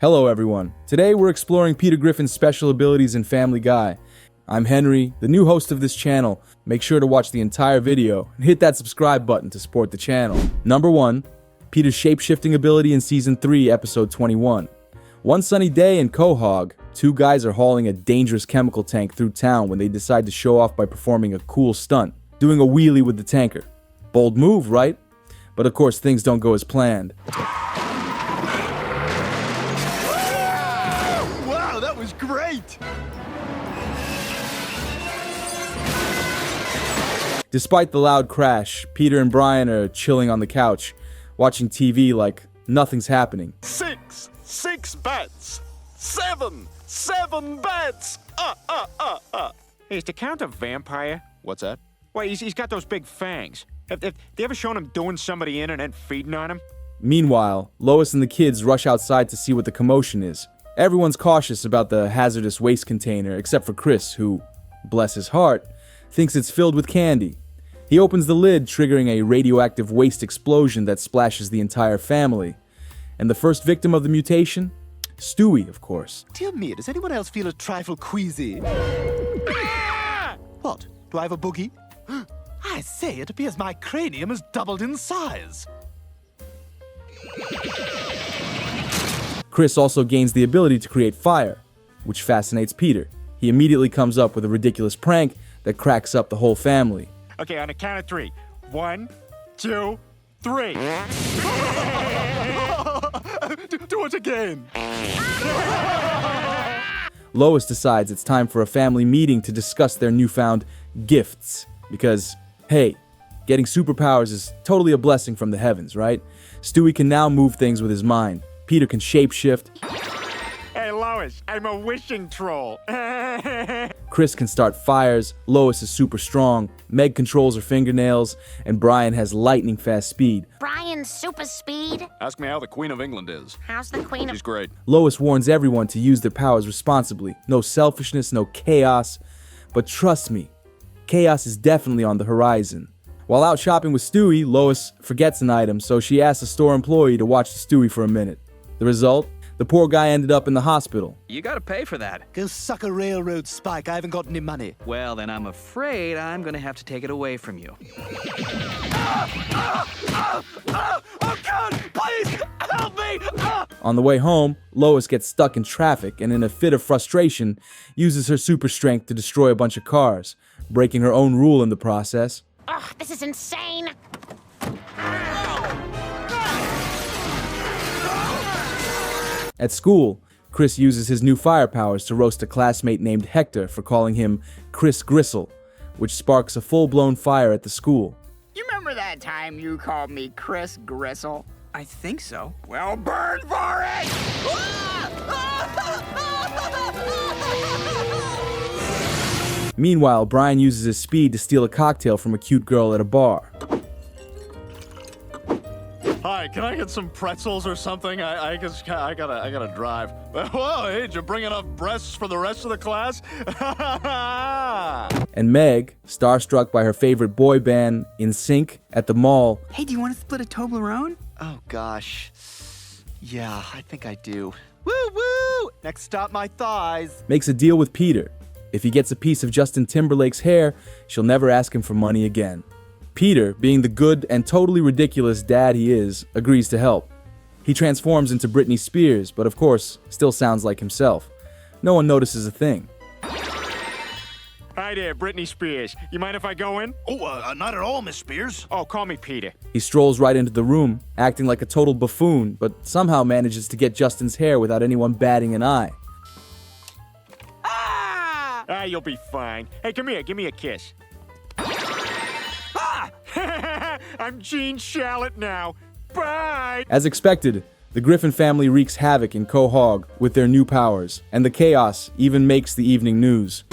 Hello everyone. Today we're exploring Peter Griffin's special abilities in Family Guy. I'm Henry, the new host of this channel. Make sure to watch the entire video and hit that subscribe button to support the channel. Number 1. Peter's shape-shifting ability in Season 3, Episode 21. One sunny day in Quahog, two guys are hauling a dangerous chemical tank through town when they decide to show off by performing a cool stunt, doing a wheelie with the tanker. Bold move, right? But of course things don't go as planned. Wow, that was great! Despite the loud crash, Peter and Brian are chilling on the couch, watching TV like nothing's happening. Six bats! Seven bats! Hey, is the Count a vampire? What's that? Well, he's got those big fangs. Have they ever shown him doing somebody in and then feeding on him? Meanwhile, Lois and the kids rush outside to see what the commotion is. Everyone's cautious about the hazardous waste container except for Chris, who, bless his heart, thinks it's filled with candy. He opens the lid, triggering a radioactive waste explosion that splashes the entire family. And the first victim of the mutation? Stewie, of course. Dear me, does anyone else feel a trifle queasy? What? Do I have a boogie? I say, it appears my cranium has doubled in size. Chris also gains the ability to create fire, which fascinates Peter. He immediately comes up with a ridiculous prank that cracks up the whole family. Okay, on the count of 3. 1, 2, 3. Do it again. Lois decides it's time for a family meeting to discuss their newfound gifts. Because, hey, getting superpowers is totally a blessing from the heavens, right? Stewie can now move things with his mind. Peter can shapeshift. Hey, Lois, I'm a wishing troll. Chris can start fires, Lois is super strong, Meg controls her fingernails, and Brian has lightning fast speed. Brian's super speed. Ask me how the Queen of England is. How's the Queen of... She's great. Lois warns everyone to use their powers responsibly. No selfishness, no chaos. But trust me, chaos is definitely on the horizon. While out shopping with Stewie, Lois forgets an item, so she asks a store employee to watch Stewie for a minute. The result? The poor guy ended up in the hospital. You gotta pay for that. Go suck a railroad spike. I haven't got any money. Well, then I'm afraid I'm gonna have to take it away from you. Oh, God! Please! Help me! On the way home, Lois gets stuck in traffic and in a fit of frustration, uses her super strength to destroy a bunch of cars, breaking her own rule in the process. Ugh, this is insane. At school, Chris uses his new fire powers to roast a classmate named Hector for calling him Chris Gristle, which sparks a full-blown fire at the school. You remember that time you called me Chris Gristle? I think so. Well, burn for it! Meanwhile, Brian uses his speed to steal a cocktail from a cute girl at a bar. Hi, can I get some pretzels or something? I gotta drive. Whoa, hey, did you bring enough breasts for the rest of the class? And Meg, starstruck by her favorite boy band, In Sync, at the mall, Hey, do you want to split a Toblerone? Oh, gosh. Yeah, I think I do. Woo-woo! Next stop, my thighs. makes a deal with Peter. If he gets a piece of Justin Timberlake's hair, she'll never ask him for money again. Peter, being the good and totally ridiculous dad he is, agrees to help. He transforms into Britney Spears, but of course, still sounds like himself. No one notices a thing. Hi there, Britney Spears. You mind if I go in? Oh, not at all, Miss Spears. Oh, call me Peter. He strolls right into the room, acting like a total buffoon, but somehow manages to get Justin's hair without anyone batting an eye. Ah, you'll be fine. Hey, come here, give me a kiss. I'm Gene Shalit now. Bye! As expected, the Griffin family wreaks havoc in Quahog with their new powers, and the chaos even makes the evening news.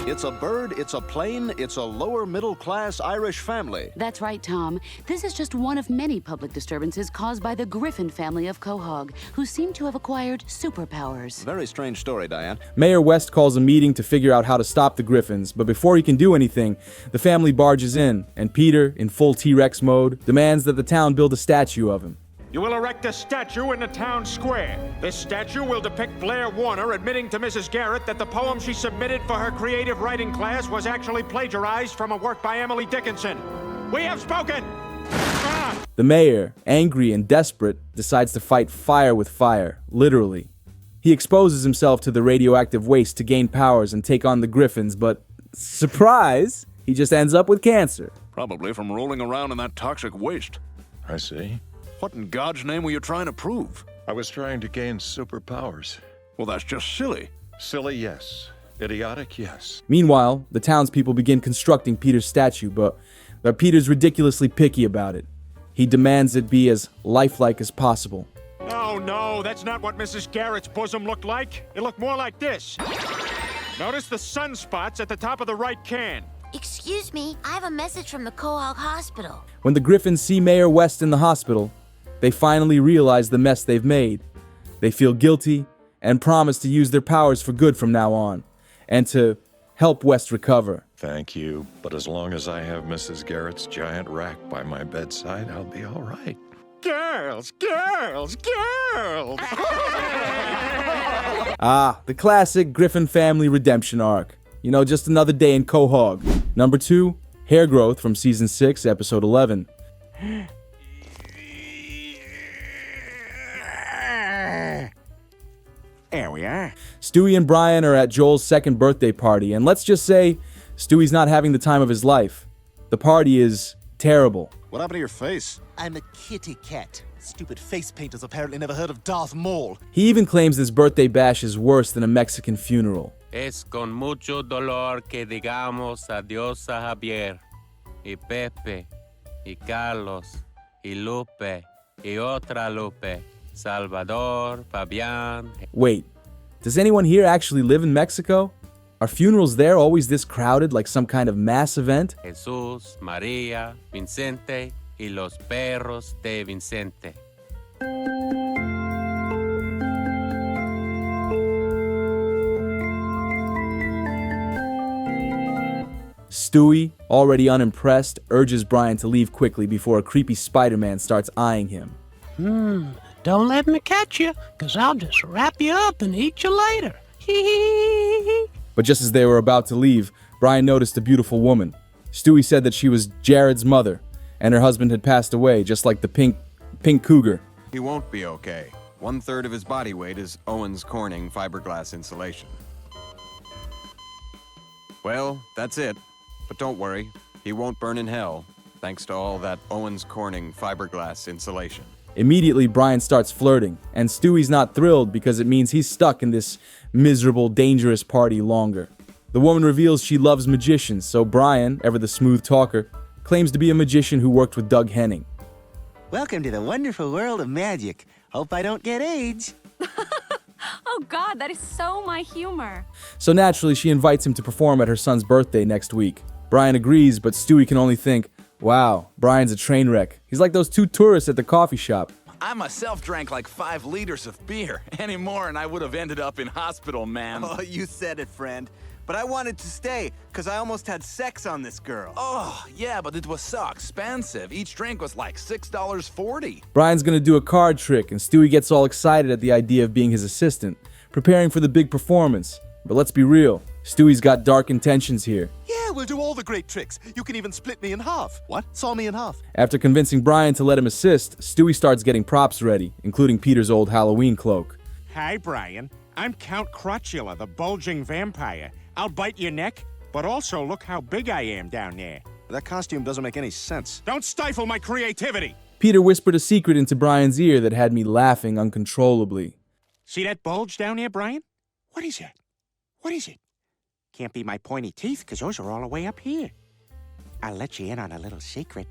It's a bird, it's a plane, it's a lower middle class Irish family. That's right, Tom. This is just one of many public disturbances caused by the Griffin family of Quahog, who seem to have acquired superpowers. Very strange story, Diane. Mayor West calls a meeting to figure out how to stop the Griffins, but before he can do anything, the family barges in, and Peter, in full T-Rex mode, demands that the town build a statue of him. You will erect a statue in the town square. This statue will depict Blair Warner admitting to Mrs. Garrett that the poem she submitted for her creative writing class was actually plagiarized from a work by Emily Dickinson. We have spoken! Ah! The mayor, angry and desperate, decides to fight fire with fire, literally. He exposes himself to the radioactive waste to gain powers and take on the Griffins, but surprise, he just ends up with cancer. Probably from rolling around in that toxic waste. I see. What in God's name were you trying to prove? I was trying to gain superpowers. Well, that's just silly. Silly, yes. Idiotic, yes. Meanwhile, the townspeople begin constructing Peter's statue, but Peter's ridiculously picky about it. He demands it be as lifelike as possible. Oh, no, that's not what Mrs. Garrett's bosom looked like. It looked more like this. Notice the sunspots at the top of the right can. Excuse me, I have a message from the Quahog Hospital. When the Griffins see Mayor West in the hospital, they finally realize the mess they've made. They feel guilty and promise to use their powers for good from now on, and to help West recover. Thank you, but as long as I have Mrs. Garrett's giant rack by my bedside, I'll be all right. Girls, girls, girls! Ah, the classic Griffin family redemption arc. You know, just another day in Quahog. Number 2, hair growth from season 6, episode 11. There we are. Stewie and Brian are at Joel's second birthday party, and let's just say Stewie's not having the time of his life. The party is terrible. What happened to your face? I'm a kitty cat. Stupid face painters apparently never heard of Darth Maul. He even claims this birthday bash is worse than a Mexican funeral. Es con mucho dolor que digamos adiós a Javier, y Pepe, y Carlos, y Lupe, y otra Lupe, Salvador, Fabián. Wait, does anyone here actually live in Mexico? Are funerals there always this crowded, like some kind of mass event? Jesús, María, Vicente, y los perros de Vicente. Stewie, already unimpressed, urges Brian to leave quickly before a creepy Spider-Man starts eyeing him. Don't let me catch you, 'cause I'll just wrap you up and eat you later. Hee. But just as they were about to leave, Brian noticed a beautiful woman. Stewie said that she was Jared's mother, and her husband had passed away, just like the pink cougar. He won't be okay. 1/3 of his body weight is Owens Corning fiberglass insulation. Well, that's it. But don't worry, he won't burn in hell, thanks to all that Owens Corning fiberglass insulation. Immediately, Brian starts flirting, and Stewie's not thrilled because it means he's stuck in this miserable, dangerous party longer. The woman reveals she loves magicians, so Brian, ever the smooth talker, claims to be a magician who worked with Doug Henning. Welcome to the wonderful world of magic. Hope I don't get AIDS. Oh God, that is so my humor. So naturally, she invites him to perform at her son's birthday next week. Brian agrees, but Stewie can only think, wow, Brian's a train wreck. He's like those 2 tourists at the coffee shop. I myself drank like 5 liters of beer. Any more and I would have ended up in hospital, man. Oh, you said it, friend. But I wanted to stay, because I almost had sex on this girl. Oh, yeah, but it was so expensive. Each drink was like $6.40. Brian's gonna do a card trick, and Stewie gets all excited at the idea of being his assistant, preparing for the big performance. But let's be real, Stewie's got dark intentions here. Yeah, we'll do all the great tricks. You can even split me in half. What? Saw me in half. After convincing Brian to let him assist, Stewie starts getting props ready, including Peter's old Halloween cloak. Hi, Brian. I'm Count Crotula, the bulging vampire. I'll bite your neck, but also look how big I am down there. That costume doesn't make any sense. Don't stifle my creativity! Peter whispered a secret into Brian's ear that had me laughing uncontrollably. See that bulge down there, Brian? What is that? What is it? Can't be my pointy teeth, because those are all the way up here. I'll let you in on a little secret.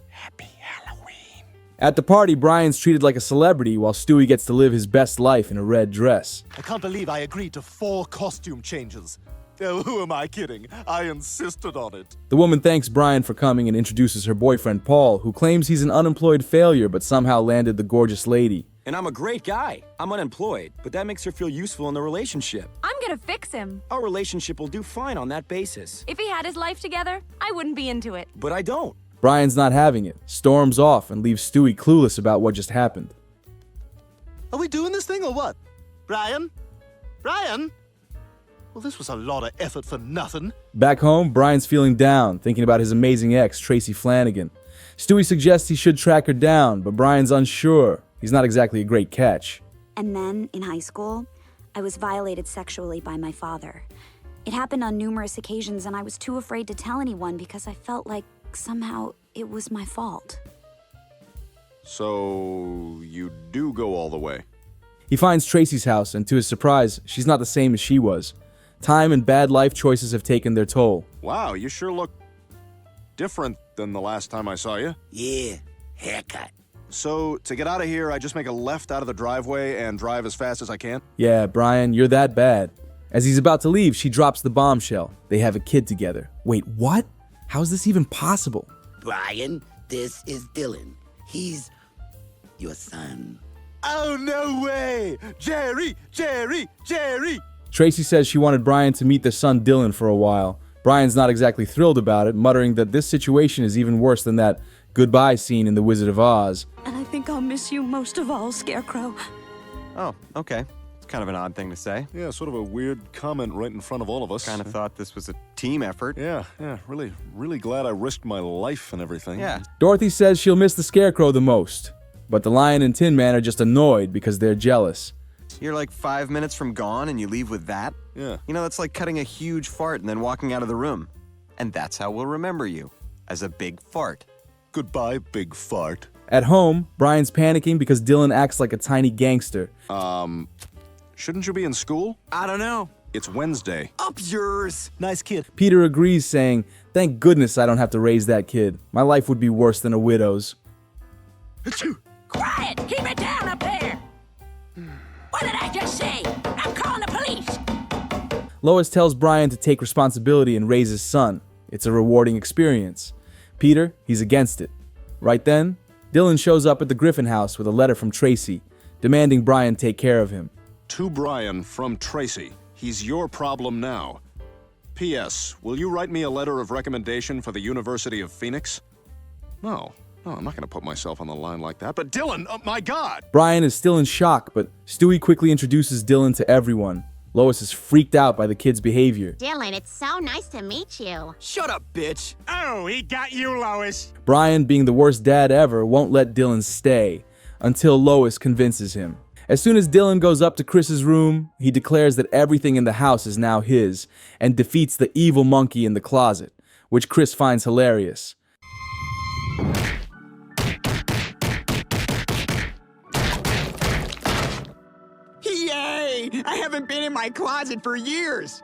Happy Halloween. At the party, Brian's treated like a celebrity while Stewie gets to live his best life in a red dress. I can't believe I agreed to 4 costume changes. Oh, who am I kidding? I insisted on it. The woman thanks Brian for coming and introduces her boyfriend Paul, who claims he's an unemployed failure but somehow landed the gorgeous lady. And I'm a great guy. I'm unemployed, but that makes her feel useful in the relationship. I'm gonna fix him. Our relationship will do fine on that basis. If he had his life together, I wouldn't be into it. But I don't. Brian's not having it, storms off, and leaves Stewie clueless about what just happened. Are we doing this thing or what? Brian? Brian? Well, this was a lot of effort for nothing. Back home, Brian's feeling down, thinking about his amazing ex, Tracy Flanagan. Stewie suggests he should track her down, but Brian's unsure. He's not exactly a great catch. And then, in high school, I was violated sexually by my father. It happened on numerous occasions, and I was too afraid to tell anyone because I felt like somehow it was my fault. So, you do go all the way? He finds Tracy's house, and to his surprise, she's not the same as she was. Time and bad life choices have taken their toll. Wow, you sure look different than the last time I saw you. Yeah, haircut. So, to get out of here, I just make a left out of the driveway and drive as fast as I can? Yeah, Brian, you're that bad. As he's about to leave, she drops the bombshell. They have a kid together. Wait, what? How is this even possible? Brian, this is Dylan. He's your son. Oh, no way! Jerry! Jerry! Jerry! Tracy says she wanted Brian to meet their son Dylan for a while. Brian's not exactly thrilled about it, muttering that this situation is even worse than that goodbye scene in The Wizard of Oz. And I think I'll miss you most of all, Scarecrow. Oh, okay. It's kind of an odd thing to say. Yeah, sort of a weird comment right in front of all of us. Kind of thought this was a team effort. Yeah, really glad I risked my life and everything. Yeah. Dorothy says she'll miss the Scarecrow the most, but the Lion and Tin Man are just annoyed because they're jealous. You're like 5 minutes from gone and you leave with that? Yeah. You know, that's like cutting a huge fart and then walking out of the room. And that's how we'll remember you, as a big fart. Goodbye, big fart. At home, Brian's panicking because Dylan acts like a tiny gangster. Shouldn't you be in school? I don't know. It's Wednesday. Up yours. Nice kid. Peter agrees, saying, "Thank goodness I don't have to raise that kid. My life would be worse than a widow's." Quiet! Keep it down up there! What did I just say? I'm calling the police! Lois tells Brian to take responsibility and raise his son. It's a rewarding experience. Peter, he's against it. Right then, Dylan shows up at the Griffin house with a letter from Tracy, demanding Brian take care of him. To Brian from Tracy. He's your problem now. P.S. Will you write me a letter of recommendation for the University of Phoenix? No, I'm not going to put myself on the line like that. But Dylan, oh my God! Brian is still in shock, but Stewie quickly introduces Dylan to everyone. Lois is freaked out by the kid's behavior. Dylan, it's so nice to meet you. Shut up, bitch. Oh, he got you, Lois. Brian, being the worst dad ever, won't let Dylan stay until Lois convinces him. As soon as Dylan goes up to Chris's room, he declares that everything in the house is now his and defeats the evil monkey in the closet, which Chris finds hilarious. Yay! I haven't been in my closet for years.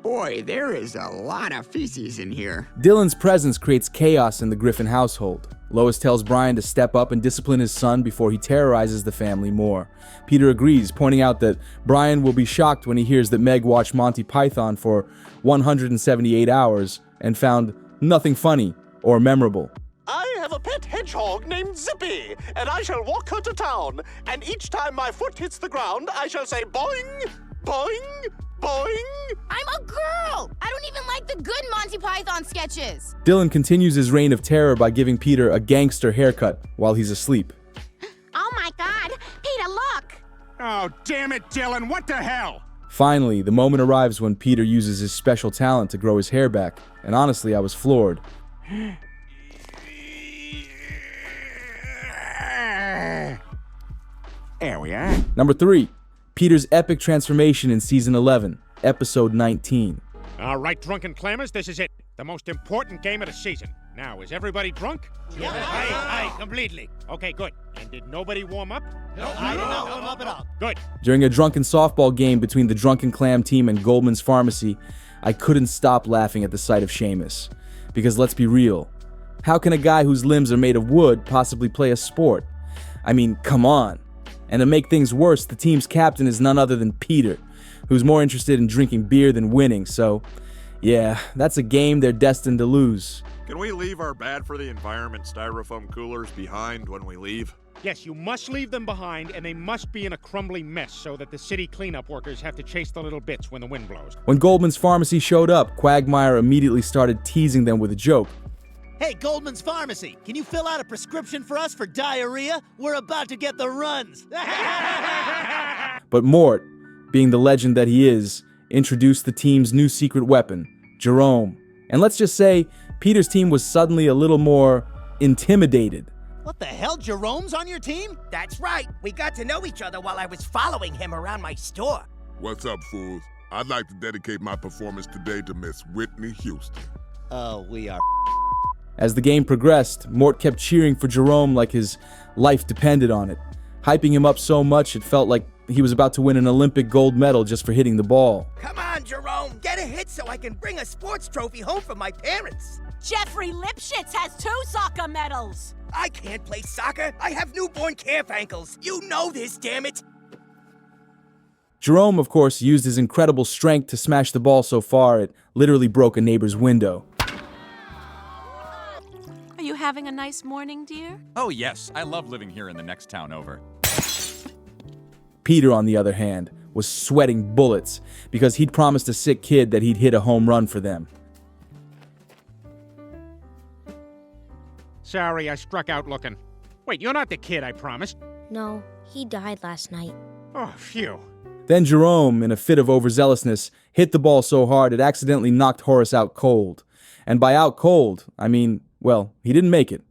Boy, there is a lot of feces in here. Dylan's presence creates chaos in the Griffin household. Lois tells Brian to step up and discipline his son before he terrorizes the family more. Peter agrees, pointing out that Brian will be shocked when he hears that Meg watched Monty Python for 178 hours and found nothing funny or memorable. I have a pet hedgehog named Zippy, and I shall walk her to town. And each time my foot hits the ground, I shall say boing, boing, boing. I'm a girl! I don't even like the good Monty Python sketches. Dylan continues his reign of terror by giving Peter a gangster haircut while he's asleep. Oh my God! Peter, look! Oh, damn it, Dylan, what the hell? Finally, the moment arrives when Peter uses his special talent to grow his hair back, and honestly, I was floored. There we are. Number 3, Peter's epic transformation in Season 11, Episode 19. All right, drunken clammers, this is it. The most important game of the season. Now, is everybody drunk? Yeah. Aye, completely. Okay, good. And did nobody warm up? No, I did not warm up at all. Good. During a drunken softball game between the Drunken Clam team and Goldman's Pharmacy, I couldn't stop laughing at the sight of Seamus. Because let's be real, how can a guy whose limbs are made of wood possibly play a sport? I mean, come on. And to make things worse, the team's captain is none other than Peter, who's more interested in drinking beer than winning, so yeah, that's a game they're destined to lose. Can we leave our bad-for-the-environment styrofoam coolers behind when we leave? Yes, you must leave them behind, and they must be in a crumbly mess so that the city cleanup workers have to chase the little bits when the wind blows. When Goldman's Pharmacy showed up, Quagmire immediately started teasing them with a joke. Hey, Goldman's Pharmacy, can you fill out a prescription for us for diarrhea? We're about to get the runs. But Mort, being the legend that he is, introduced the team's new secret weapon, Jerome. And let's just say, Peter's team was suddenly a little more intimidated. What the hell, Jerome's on your team? That's right. We got to know each other while I was following him around my store. What's up, fools? I'd like to dedicate my performance today to Miss Whitney Houston. Oh, we are. As the game progressed, Mort kept cheering for Jerome like his life depended on it, hyping him up so much it felt like he was about to win an Olympic gold medal just for hitting the ball. Come on, Jerome. Get a hit so I can bring a sports trophy home for my parents. Jeffrey Lipschitz has 2 soccer medals. I can't play soccer. I have newborn calf ankles. You know this, damn it. Jerome, of course, used his incredible strength to smash the ball so far it literally broke a neighbor's window. Are you having a nice morning, dear? Oh, yes. I love living here in the next town over. Peter, on the other hand, was sweating bullets because he'd promised a sick kid that he'd hit a home run for them. Sorry, I struck out looking. Wait, you're not the kid I promised. No, he died last night. Oh, phew. Then Jerome, in a fit of overzealousness, hit the ball so hard it accidentally knocked Horace out cold. And by out cold, I mean, well, he didn't make it.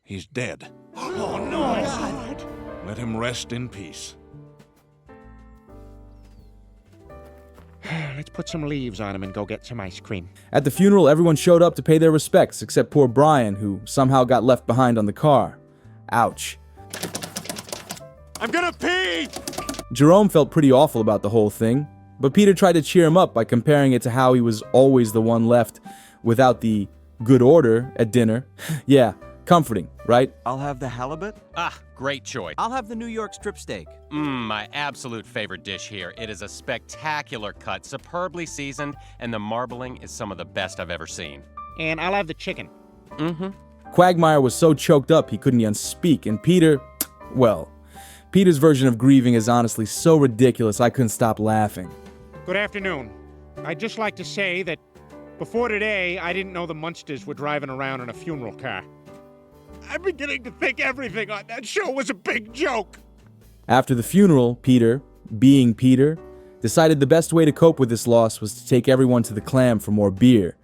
He's dead. Oh, no, God. Let him rest in peace. Let's put some leaves on him and go get some ice cream. At the funeral, everyone showed up to pay their respects, except poor Brian, who somehow got left behind on the car. Ouch. I'm gonna pee! Jerome felt pretty awful about the whole thing, but Peter tried to cheer him up by comparing it to how he was always the one left without the good order at dinner. Yeah, comforting, right? I'll have the halibut. Ah, great choice. I'll have the New York strip steak. My absolute favorite dish here. It is a spectacular cut, superbly seasoned, and the marbling is some of the best I've ever seen. And I'll have the chicken. Quagmire was so choked up he couldn't even speak, and Peter, well, Peter's version of grieving is honestly so ridiculous I couldn't stop laughing. Good afternoon. I'd just like to say that before today, I didn't know the Munsters were driving around in a funeral car. I'm beginning to think everything on that show was a big joke. After the funeral, Peter, being Peter, decided the best way to cope with this loss was to take everyone to the Clam for more beer.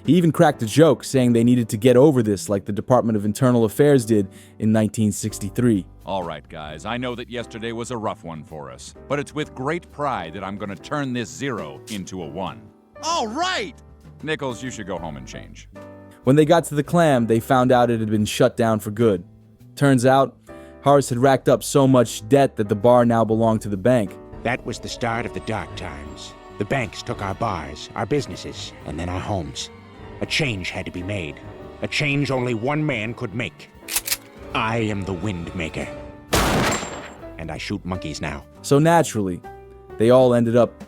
He even cracked a joke saying they needed to get over this like the Department of Internal Affairs did in 1963. All right, guys, I know that yesterday was a rough one for us, but it's with great pride that I'm going to turn this 0 into a 1. All right! Nichols, you should go home and change. When they got to the Clam, they found out it had been shut down for good. Turns out, Horace had racked up so much debt that the bar now belonged to the bank. That was the start of the dark times. The banks took our bars, our businesses, and then our homes. A change had to be made. A change only one man could make. I am the wind maker. And I shoot monkeys now. So naturally, they all ended up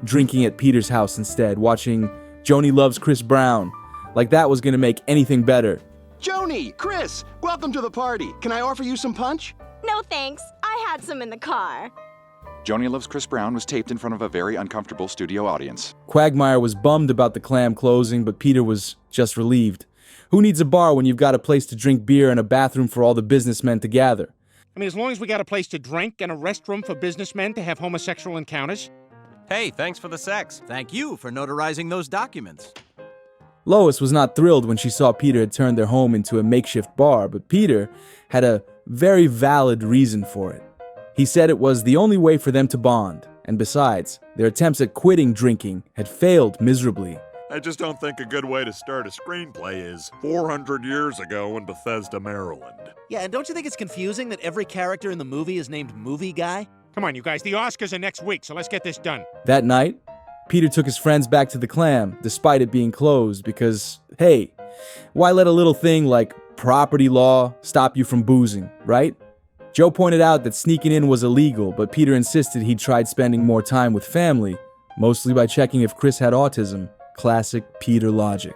drinking at Peter's house instead, watching Joni Loves Chris Brown. Like that was gonna make anything better. Joni, Chris, welcome to the party. Can I offer you some punch? No thanks. I had some in the car. Joni Loves Chris Brown was taped in front of a very uncomfortable studio audience. Quagmire was bummed about the Clam closing, but Peter was just relieved. Who needs a bar when you've got a place to drink beer and a bathroom for all the businessmen to gather? I mean, as long as we got a place to drink and a restroom for businessmen to have homosexual encounters. Hey, thanks for the sex. Thank you for notarizing those documents. Lois was not thrilled when she saw Peter had turned their home into a makeshift bar, but Peter had a very valid reason for it. He said it was the only way for them to bond, and besides, their attempts at quitting drinking had failed miserably. I just don't think a good way to start a screenplay is 400 years ago in Bethesda, Maryland. Yeah, and don't you think it's confusing that every character in the movie is named Movie Guy? Come on, you guys, the Oscars are next week, so let's get this done. That night, Peter took his friends back to the Clam, despite it being closed, because, hey, why let a little thing like property law stop you from boozing, right? Joe pointed out that sneaking in was illegal, but Peter insisted he'd tried spending more time with family, mostly by checking if Chris had autism. Classic Peter logic.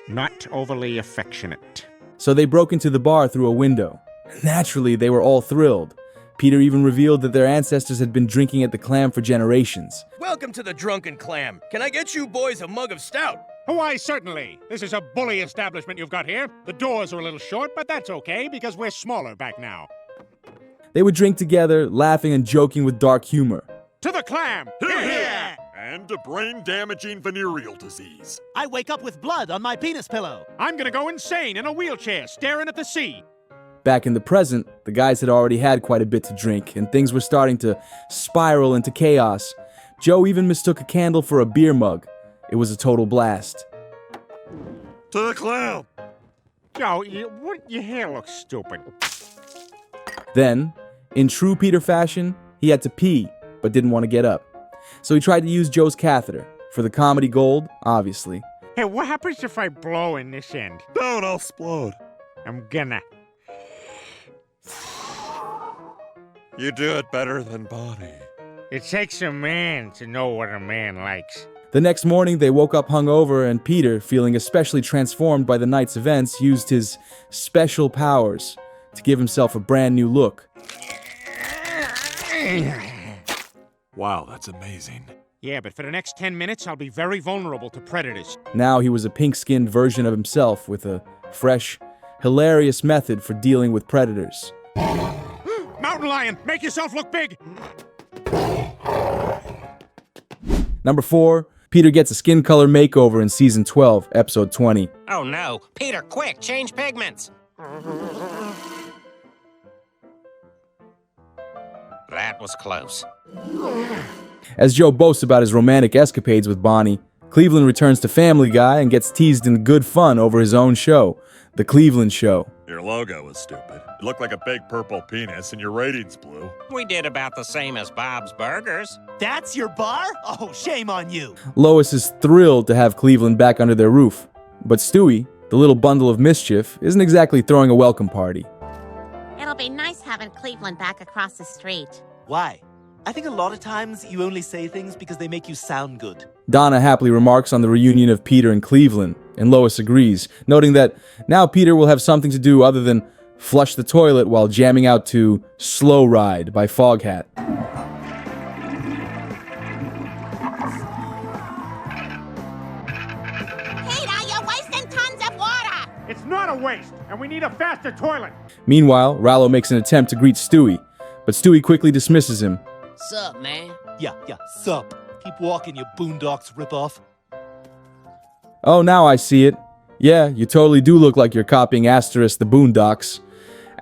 Not overly affectionate. So they broke into the bar through a window. Naturally, they were all thrilled. Peter even revealed that their ancestors had been drinking at the Clam for generations. Welcome to the Drunken Clam. Can I get you boys a mug of stout? Why, certainly. This is a bully establishment you've got here. The doors are a little short, but that's okay, because we're smaller back now. They would drink together, laughing and joking with dark humor. To the Clam! Here! And to brain-damaging venereal disease. I wake up with blood on my penis pillow. I'm gonna go insane in a wheelchair, staring at the sea. Back in the present, the guys had already had quite a bit to drink, and things were starting to spiral into chaos. Joe even mistook a candle for a beer mug. It was a total blast. To the Clam! Joe, your hair looks stupid. Then, in true Peter fashion, he had to pee, but didn't want to get up. So he tried to use Joe's catheter, for the comedy gold, obviously. Hey, what happens if I blow in this end? Don't, I'll explode. I'm gonna. You do it better than Bonnie. It takes a man to know what a man likes. The next morning, they woke up hungover, and Peter, feeling especially transformed by the night's events, used his special powers to give himself a brand new look. Wow, that's amazing. Yeah, but for the next 10 minutes, I'll be very vulnerable to predators. Now he was a pink-skinned version of himself with a fresh, hilarious method for dealing with predators. Mountain lion, make yourself look big! Number 4, Peter gets a skin color makeover in Season 12, Episode 20. Oh no, Peter, quick, change pigments! That was close. As Joe boasts about his romantic escapades with Bonnie, Cleveland returns to Family Guy and gets teased in good fun over his own show, The Cleveland Show. Your logo was stupid. It looked like a big purple penis and your ratings blew. We did about the same as Bob's Burgers. That's your bar? Oh, shame on you. Lois is thrilled to have Cleveland back under their roof. But Stewie, the little bundle of mischief, isn't exactly throwing a welcome party. It'll be nice having Cleveland back across the street. Why? I think a lot of times you only say things because they make you sound good. Donna happily remarks on the reunion of Peter and Cleveland, and Lois agrees, noting that now Peter will have something to do other than flush the toilet while jamming out to Slow Ride by Foghat. Peter, you're wasting tons of water! It's not a waste, and we need a faster toilet. Meanwhile, Rallo makes an attempt to greet Stewie, but Stewie quickly dismisses him. Sup, man? Yeah, sup. Keep walking, you boondocks ripoff. Oh, now I see it. Yeah, you totally do look like you're copying Asterisk the Boondocks.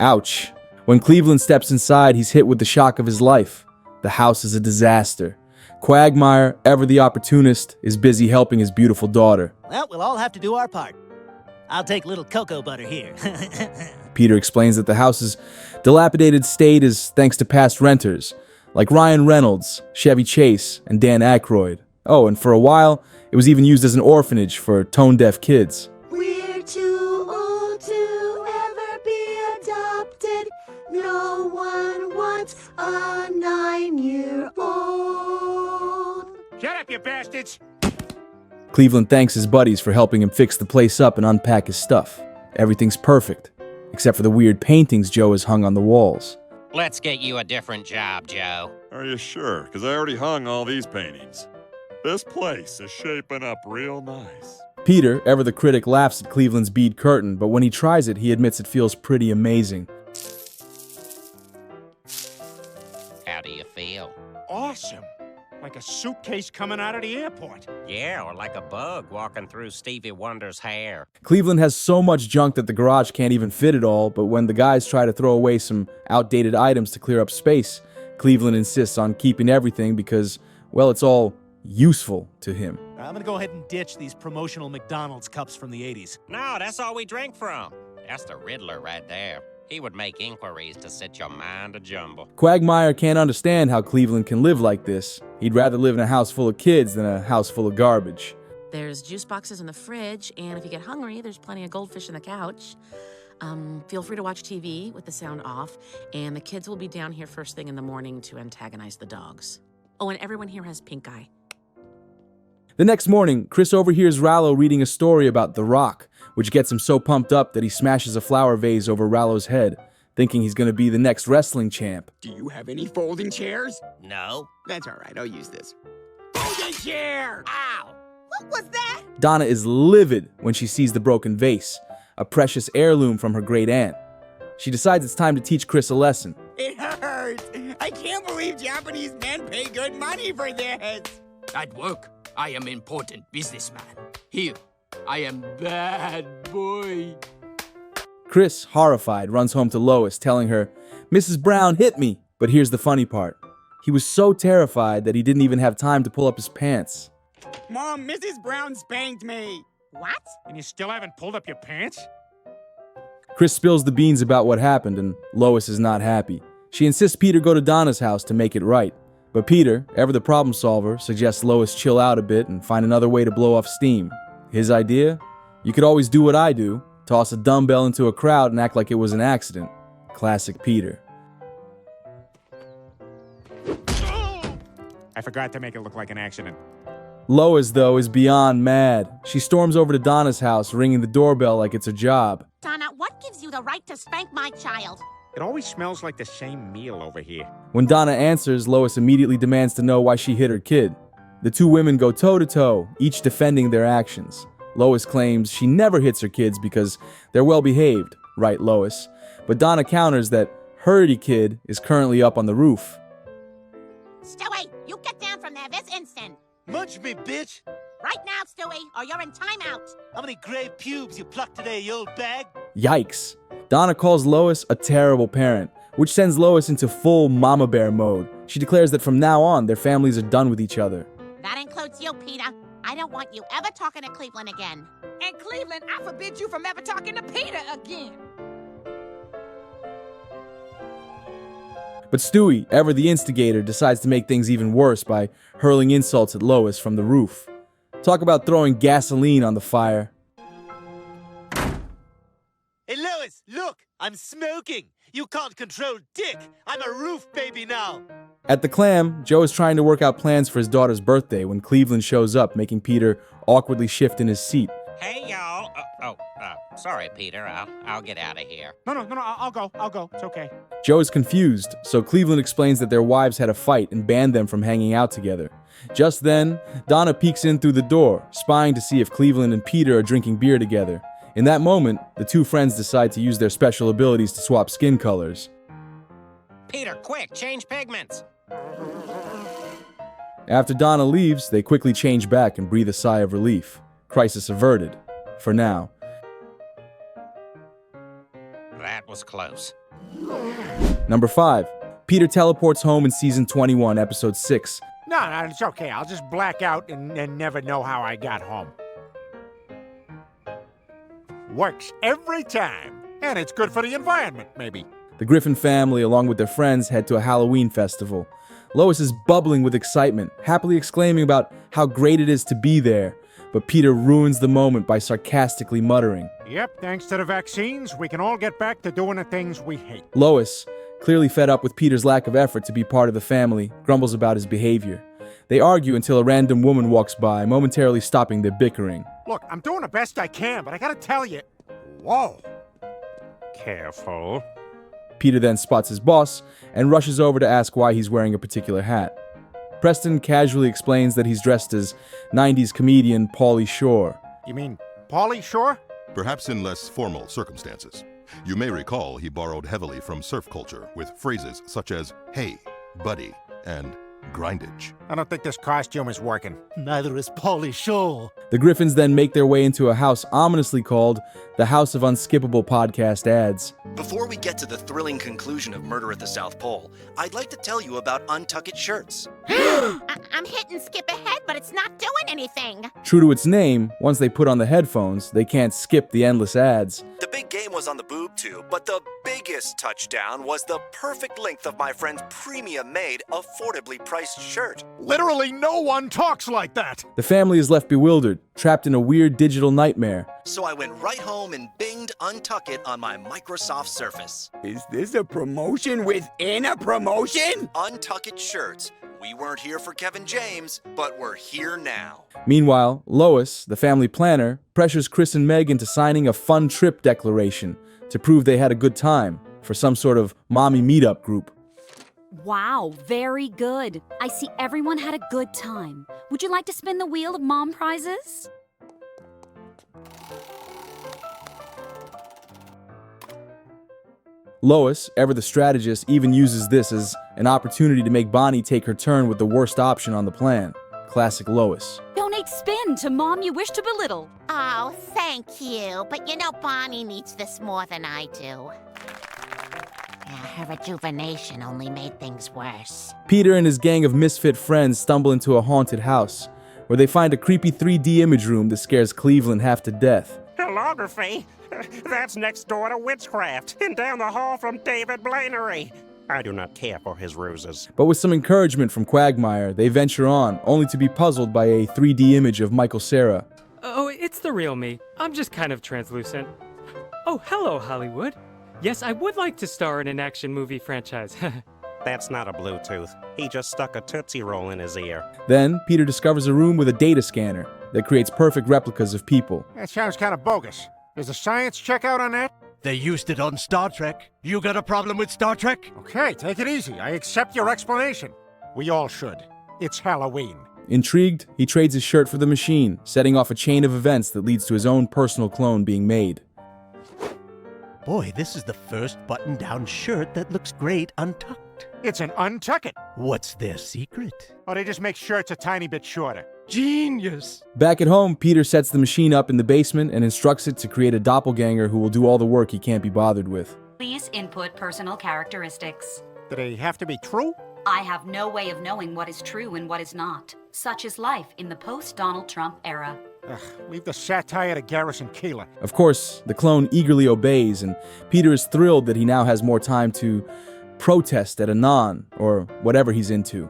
Ouch. When Cleveland steps inside, he's hit with the shock of his life. The house is a disaster. Quagmire, ever the opportunist, is busy helping his beautiful daughter. Well, we'll all have to do our part. I'll take little cocoa butter here. Peter explains that the house's dilapidated state is thanks to past renters, like Ryan Reynolds, Chevy Chase, and Dan Aykroyd. Oh, and for a while, it was even used as an orphanage for tone-deaf kids. We're too old to ever be adopted. No one wants a 9-year-old. Shut up, you bastards! Cleveland thanks his buddies for helping him fix the place up and unpack his stuff. Everything's perfect, except for the weird paintings Joe has hung on the walls. Let's get you a different job, Joe. Are you sure? Because I already hung all these paintings. This place is shaping up real nice. Peter, ever the critic, laughs at Cleveland's bead curtain, but when he tries it, he admits it feels pretty amazing. How do you feel? Awesome. Like a suitcase coming out of the airport. Yeah, or like a bug walking through Stevie Wonder's hair. Cleveland has so much junk that the garage can't even fit it all, but when the guys try to throw away some outdated items to clear up space, Cleveland insists on keeping everything because, well, it's all useful to him. I'm gonna go ahead and ditch these promotional McDonald's cups from the 80s. No, that's all we drink from. That's the Riddler right there. He would make inquiries to set your mind a jumble. Quagmire can't understand how Cleveland can live like this. He'd rather live in a house full of kids than a house full of garbage. There's juice boxes in the fridge, and if you get hungry, there's plenty of goldfish in the couch. Feel free to watch TV with the sound off, and the kids will be down here first thing in the morning to antagonize the dogs. Oh, and everyone here has pink eye. The next morning, Chris overhears Rallo reading a story about The Rock, which gets him so pumped up that he smashes a flower vase over Rallo's head. thinking he's going to be the next wrestling champ. Do you have any folding chairs? No. That's all right, I'll use this. Folding chair! Ow! What was that? Donna is livid when she sees the broken vase, a precious heirloom from her great aunt. She decides it's time to teach Chris a lesson. It hurts. I can't believe Japanese men pay good money for this. At work, I am important businessman. Here, I am bad boy. Chris, horrified, runs home to Lois, telling her, "Mrs. Brown hit me." But here's the funny part. He was so terrified that he didn't even have time to pull up his pants. Mom, Mrs. Brown spanked me. What? And you still haven't pulled up your pants? Chris spills the beans about what happened, and Lois is not happy. She insists Peter go to Donna's house to make it right. But Peter, ever the problem solver, suggests Lois chill out a bit and find another way to blow off steam. His idea? You could always do what I do, toss a dumbbell into a crowd and act like it was an accident. Classic Peter. I forgot to make it look like an accident. Lois, though, is beyond mad. She storms over to Donna's house, ringing the doorbell like it's her job. Donna, what gives you the right to spank my child? It always smells like the same meal over here. When Donna answers, Lois immediately demands to know why she hit her kid. The two women go toe-to-toe, each defending their actions. Lois claims she never hits her kids because they're well-behaved, right, Lois? But Donna counters that her kid is currently up on the roof. Stewie, you get down from there this instant. Munch me, bitch! Right now, Stewie, or you're in timeout. How many gray pubes you plucked today, you old bag? Yikes. Donna calls Lois a terrible parent, which sends Lois into full mama bear mode. She declares that from now on, their families are done with each other. That includes you, Peter. I don't want you ever talking to Cleveland again. And Cleveland, I forbid you from ever talking to Peter again. But Stewie, ever the instigator, decides to make things even worse by hurling insults at Lois from the roof. Talk about throwing gasoline on the fire. Hey, Lois, look! I'm smoking! You can't control Dick! I'm a roof baby now! At the Clam, Joe is trying to work out plans for his daughter's birthday when Cleveland shows up, making Peter awkwardly shift in his seat. Hey, y'all. Sorry, Peter. I'll get out of here. No, I'll go. It's okay. Joe is confused, so Cleveland explains that their wives had a fight and banned them from hanging out together. Just then, Donna peeks in through the door, spying to see if Cleveland and Peter are drinking beer together. In that moment, the two friends decide to use their special abilities to swap skin colors. Peter, quick, change pigments. After Donna leaves, they quickly change back and breathe a sigh of relief. Crisis averted. For now. That was close. Number 5. Peter teleports home in season 21, episode 6. No, it's okay. I'll just black out and never know how I got home. Works every time. And it's good for the environment, maybe. The Griffin family, along with their friends, head to a Halloween festival. Lois is bubbling with excitement, happily exclaiming about how great it is to be there. But Peter ruins the moment by sarcastically muttering. Yep, thanks to the vaccines, we can all get back to doing the things we hate. Lois, clearly fed up with Peter's lack of effort to be part of the family, grumbles about his behavior. They argue until a random woman walks by, momentarily stopping their bickering. Look, I'm doing the best I can, but I gotta tell you... Whoa. Careful. Peter then spots his boss and rushes over to ask why he's wearing a particular hat. Preston casually explains that he's dressed as 90s comedian Pauly Shore. You mean Pauly Shore? Perhaps in less formal circumstances. You may recall he borrowed heavily from surf culture with phrases such as, hey, buddy, and grindage. I don't think this costume is working. Neither is Pauly Shore. The Griffins then make their way into a house ominously called the House of Unskippable Podcast Ads. Before we get to the thrilling conclusion of Murder at the South Pole, I'd like to tell you about Untuckit shirts. I'm hitting skip ahead, but it's not doing anything. True to its name, once they put on the headphones, they can't skip the endless ads. The big game was on the boob tube, but the biggest touchdown was the perfect length of my friend's premium-made, affordably priced shirt. Literally no one talks like that. The family is left bewildered, trapped in a weird digital nightmare. So I went right home and binged Untuckit on my Microsoft Surface. Is this a promotion within a promotion? Untuckit shirts. We weren't here for Kevin James, but we're here now. Meanwhile, Lois, the family planner, pressures Chris and Meg into signing a fun trip declaration to prove they had a good time. for some sort of mommy meetup group. Wow, very good. I see everyone had a good time. Would you like to spin the wheel of mom prizes? Lois, ever the strategist, even uses this as an opportunity to make Bonnie take her turn with the worst option on the plan. Classic Lois. Donate spin to mom you wish to belittle. Oh, thank you. But you know Bonnie needs this more than I do. Yeah, her rejuvenation only made things worse. Peter and his gang of misfit friends stumble into a haunted house, where they find a creepy 3D image room that scares Cleveland half to death. Holography? That's next door to witchcraft, and down the hall from David Blannery. I do not care for his ruses. But with some encouragement from Quagmire, they venture on, only to be puzzled by a 3D image of Michael Cera. Oh, it's the real me. I'm just kind of translucent. Oh, hello, Hollywood. Yes, I would like to star in an action movie franchise. That's not a Bluetooth. He just stuck a Tootsie Roll in his ear. Then, Peter discovers a room with a data scanner that creates perfect replicas of people. That sounds kind of bogus. Is the science check out on that? They used it on Star Trek. You got a problem with Star Trek? Okay, take it easy. I accept your explanation. We all should. It's Halloween. Intrigued, he trades his shirt for the machine, setting off a chain of events that leads to his own personal clone being made. Boy, this is the first button-down shirt that looks great untucked. It's an untuck it. What's their secret? Or they just make shirts a tiny bit shorter. Genius! Back at home, Peter sets the machine up in the basement and instructs it to create a doppelganger who will do all the work he can't be bothered with. Please input personal characteristics. Do they have to be true? I have no way of knowing what is true and what is not. Such is life in the post-Donald Trump era. Ugh, leave the satire to Garrison Keillor. Of course, the clone eagerly obeys, and Peter is thrilled that he now has more time to protest at Anon, or whatever he's into.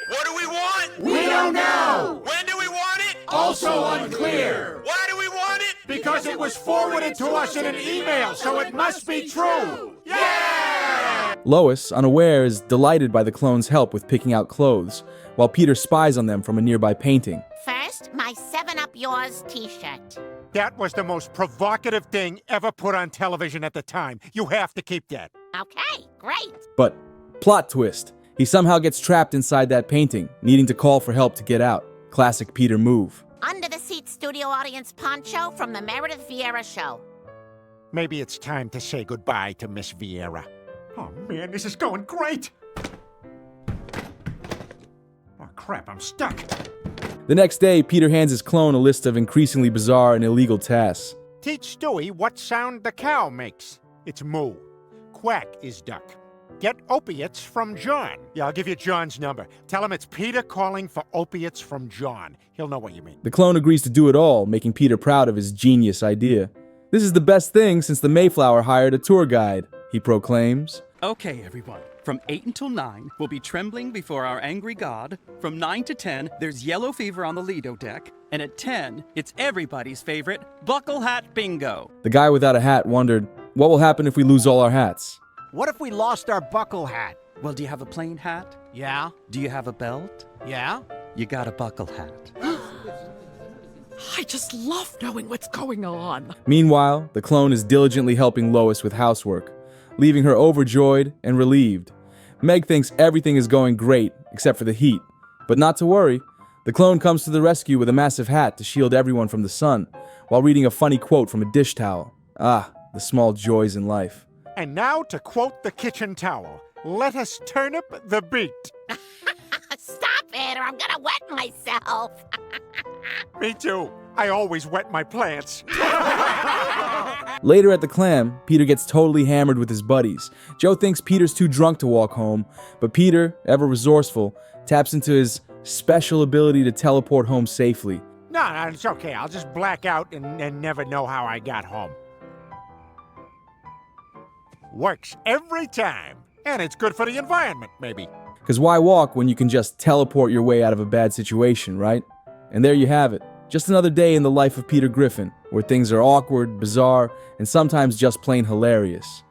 What do we want? We don't know! When do we want it? Also unclear. Why do we want it? Because it was forwarded to us in an email, so it must be true! Yeah! Lois, unaware, is delighted by the clone's help with picking out clothes, while Peter spies on them from a nearby painting. First, my 7-Up Yours t-shirt. That was the most provocative thing ever put on television at the time. You have to keep that. Okay, great. But, plot twist, he somehow gets trapped inside that painting, needing to call for help to get out. Classic Peter move. Under the seat studio audience poncho from the Meredith Vieira show. Maybe it's time to say goodbye to Miss Vieira. Oh man, this is going great! Oh crap, I'm stuck. The next day, Peter hands his clone a list of increasingly bizarre and illegal tasks. Teach Stewie what sound the cow makes. It's moo. Quack is duck. Get opiates from John. Yeah, I'll give you John's number. Tell him it's Peter calling for opiates from John. He'll know what you mean. The clone agrees to do it all, making Peter proud of his genius idea. This is the best thing since the Mayflower hired a tour guide, he proclaims. Okay, everyone. From 8 until 9, we'll be trembling before our angry god. From 9 to 10, there's yellow fever on the Lido deck. And at 10, it's everybody's favorite, buckle hat bingo. The guy without a hat wondered, what will happen if we lose all our hats? What if we lost our buckle hat? Well, do you have a plain hat? Yeah. Do you have a belt? Yeah. You got a buckle hat. I just love knowing what's going on. Meanwhile, the clone is diligently helping Lois with housework, leaving her overjoyed and relieved. Meg thinks everything is going great, except for the heat. But not to worry, the clone comes to the rescue with a massive hat to shield everyone from the sun, while reading a funny quote from a dish towel. Ah, the small joys in life. And now to quote the kitchen towel, let us turnip the beat. Stop it, or I'm gonna wet myself. Me too. I always wet my plants. Later at the Clam, Peter gets totally hammered with his buddies. Joe thinks Peter's too drunk to walk home, but Peter, ever resourceful, taps into his special ability to teleport home safely. No, it's okay. I'll just black out and never know how I got home. Works every time. And it's good for the environment, maybe. Because why walk when you can just teleport your way out of a bad situation, right? And there you have it. Just another day in the life of Peter Griffin, where things are awkward, bizarre, and sometimes just plain hilarious.